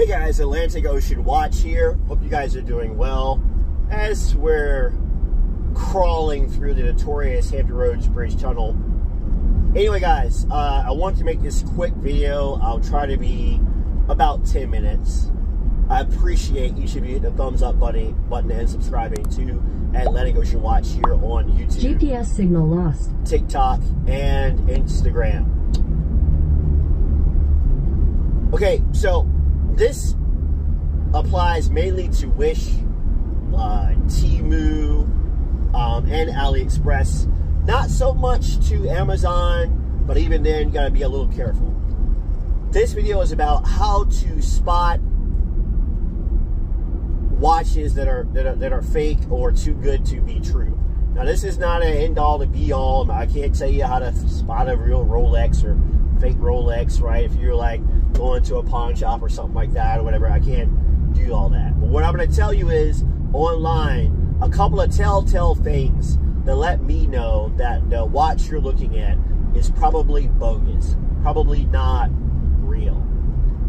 Hey guys, Atlantic Ocean Watch here. Hope you guys are doing well as we're crawling through the notorious Hampton Roads Bridge Tunnel. Anyway guys, I want to make this quick video. I'll try to be about 10 minutes. I appreciate each of you hitting the thumbs up button and subscribing to Atlantic Ocean Watch here on YouTube, GPS signal lost, TikTok, and Instagram. Okay, so this applies mainly to Wish, Temu, and AliExpress. Not so much to Amazon, but even then, you gotta be a little careful. This video is about how to spot watches that are fake or too good to be true. Now, this is not an end-all to be-all. I can't tell you how to spot a real Rolex or fake Rolex, right? If you're like going to a pawn shop or something like that or whatever, I can't do all that. But what I'm going to tell you is online a couple of telltale things that let me know that the watch you're looking at is probably bogus, probably not real.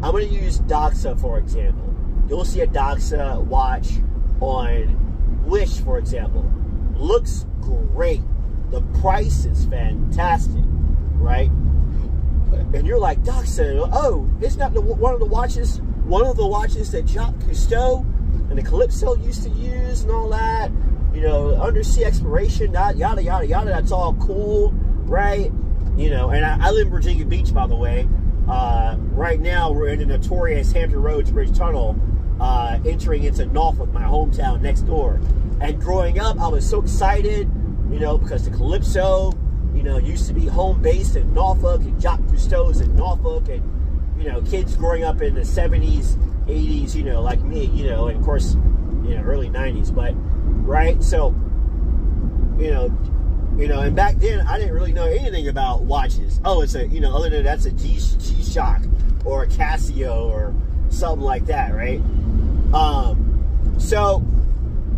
I'm going to use Doxa for example. You'll see a Doxa watch on Wish, for example. Looks great. The price is fantastic, right? And you're like, Doxa, oh, it's not one of the watches that Jacques Cousteau and the Calypso used to use and all that. You know, undersea exploration, yada, yada, yada. That's all cool, right? You know, and I live in Virginia Beach, by the way. Right now, we're in the notorious Hampton Roads Bridge Tunnel, entering into Norfolk, my hometown next door. And growing up, I was so excited, you know, because the Calypso, you know, used to be home based in Norfolk, and Jacques Cousteau's in Norfolk, and, you know, kids growing up in the 70s, 80s, you know, like me, you know, and of course, you know, early 90s, but, right, so, you know, and back then, I didn't really know anything about watches. Oh, it's a, you know, other than that's a G-Shock, or a Casio, or something like that, right? So,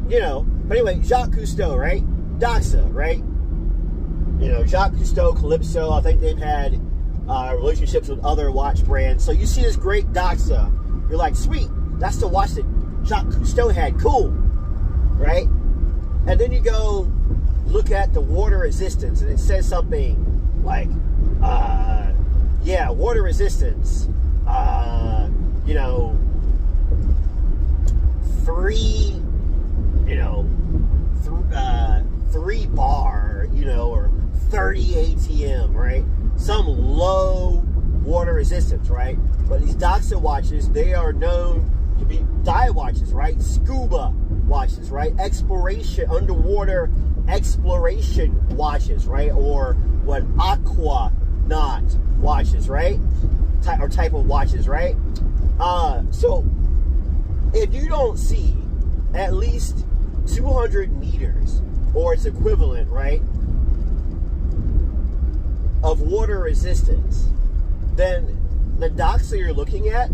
you know, but anyway, Jacques Cousteau, right? Doxa, right? You know, Jacques Cousteau, Calypso, I think they've had relationships with other watch brands. So you see this great Doxa, you're like, sweet, that's the watch that Jacques Cousteau had, cool, right? And then you go look at the water resistance, and it says something like, yeah, water resistance, you know, 3 bar, you know, or 30 ATM, right? Some low water resistance, right? But these Doxa watches, they are known to be dive watches, right? Scuba watches, right? Exploration, underwater exploration watches, right? Or what, aquanaut watches, right? Type of watches, right? So if you don't see at least 200 meters or its equivalent, right, of water resistance, then the Doxa you're looking at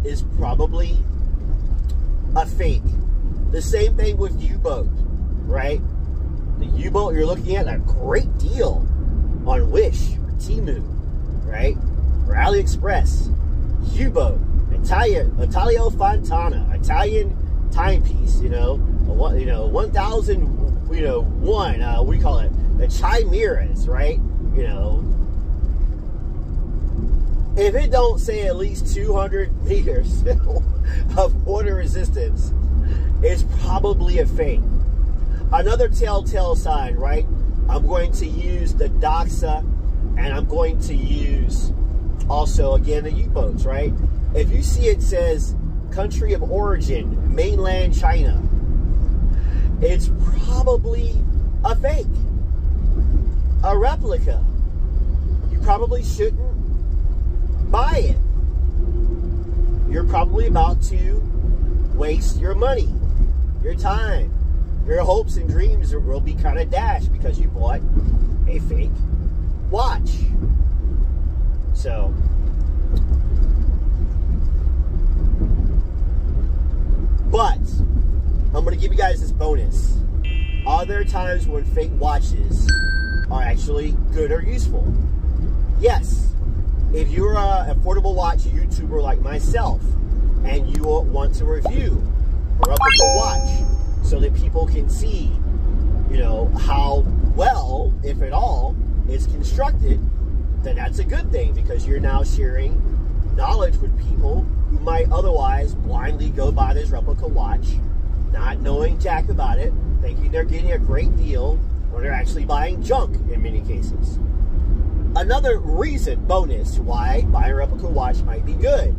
is probably a fake. The same thing with U-boat, right? The U-boat you're looking at, a great deal on Wish or Temu, right? Or AliExpress. U-boat, Italio Fontana, Italian timepiece, you know, 1001, what do you call it? The chimeras, right? You know, if it don't say at least 200 meters of water resistance, it's probably a fake. Another telltale sign, right? I'm going to use the Doxa, and I'm going to use also, again, the U-boats, right? If you see it says country of origin, mainland China, it's probably a fake, a replica. You probably shouldn't buy it. You're probably about to waste your money, your time. Your hopes and dreams will be kind of dashed because you bought a fake watch. So, but I'm going to give you guys this bonus. Are there times when fake watches are actually good or useful? Yes. If you're an affordable watch YouTuber like myself, and you want to review a replica watch so that people can see, you know, how well, if at all, it's constructed, then that's a good thing, because you're now sharing knowledge with people who might otherwise blindly go buy this replica watch, not knowing jack about it, thinking they're getting a great deal, or they're actually buying junk in many cases. Another reason, bonus, why buying a replica watch might be good.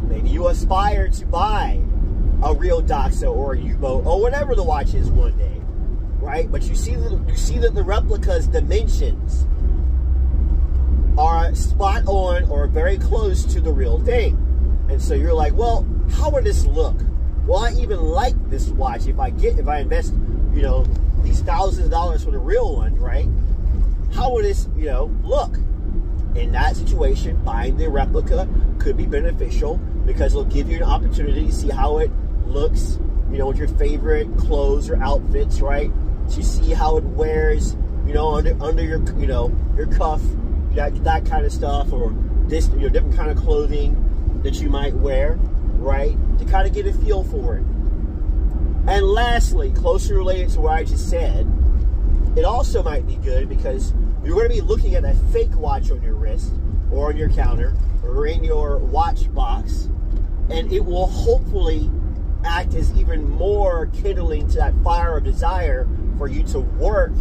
Maybe you aspire to buy a real Doxa or a U-boat or whatever the watch is one day, right? But you see that the replica's dimensions are spot on or very close to the real thing. And so you're like, well, how would this look? Will I even like this watch if I invest, you know, these thousands of dollars for the real one, right? How would this, you know, look? In that situation, buying the replica could be beneficial because it'll give you an opportunity to see how it looks, you know, with your favorite clothes or outfits, right? To see how it wears, you know, under your, you know, your cuff, that kind of stuff, or this, you know, different kind of clothing that you might wear, right? To kind of get a feel for it. And lastly, closely related to what I just said, it also might be good because you're going to be looking at a fake watch on your wrist or on your counter or in your watch box, and it will hopefully act as even more kindling to that fire of desire for you to work,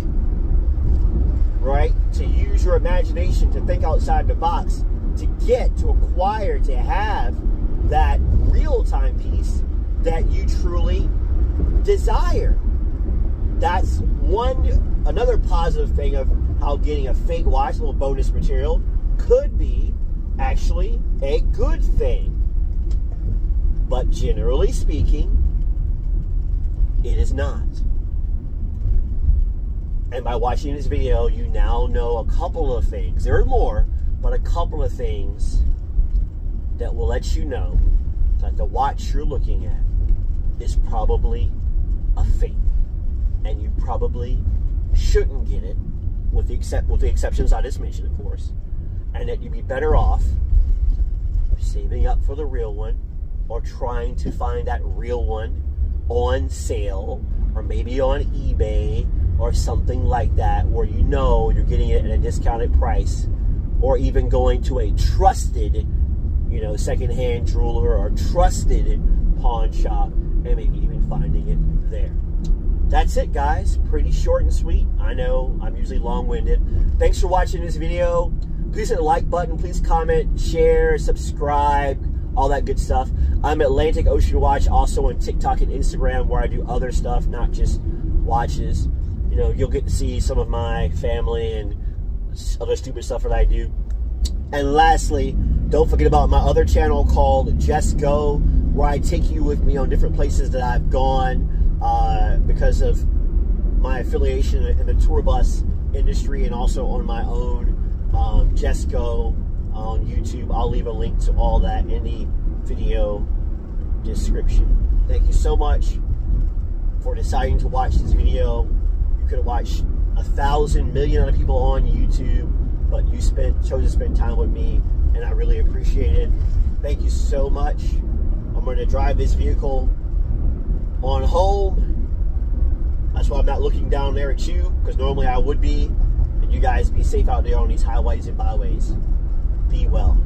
right? To use your imagination, to think outside the box, to acquire, to have that real-time piece that you truly desire. That's another positive thing of how getting a fake watch, a little bonus material, could be actually a good thing. But generally speaking, it is not. And by watching this video, you now know a couple of things. There are more, but a couple of things that will let you know that the watch you're looking at is probably a fake. And you probably shouldn't get it, with the exceptions I just mentioned, of course. And that you'd be better off saving up for the real one, or trying to find that real one on sale, or maybe on eBay, or something like that, where you know you're getting it at a discounted price, or even going to a trusted, you know, secondhand jeweler or trusted pawn shop, and maybe even finding it there. That's it, guys. Pretty short and sweet. I know I'm usually long-winded. Thanks for watching this video. Please hit the like button. Please comment, share, subscribe, all that good stuff. I'm Atlantic Ocean Watch, also on TikTok and Instagram, where I do other stuff, not just watches. You know, you'll get to see some of my family and other stupid stuff that I do. And lastly, don't forget about my other channel called Just Go, where I take you with me on different places that I've gone because of my affiliation in the tour bus industry, and also on my own Just Go on YouTube. I'll leave a link to all that in the video description. Thank you so much for deciding to watch this video. You could have watched 1,000 million other people on YouTube, but you chose to spend time with me, and I really appreciate it. Thank you so much. I'm going to drive this vehicle on home. That's why I'm not looking down there at you, because normally I would be. And you guys be safe out there on these highways and byways. Be well.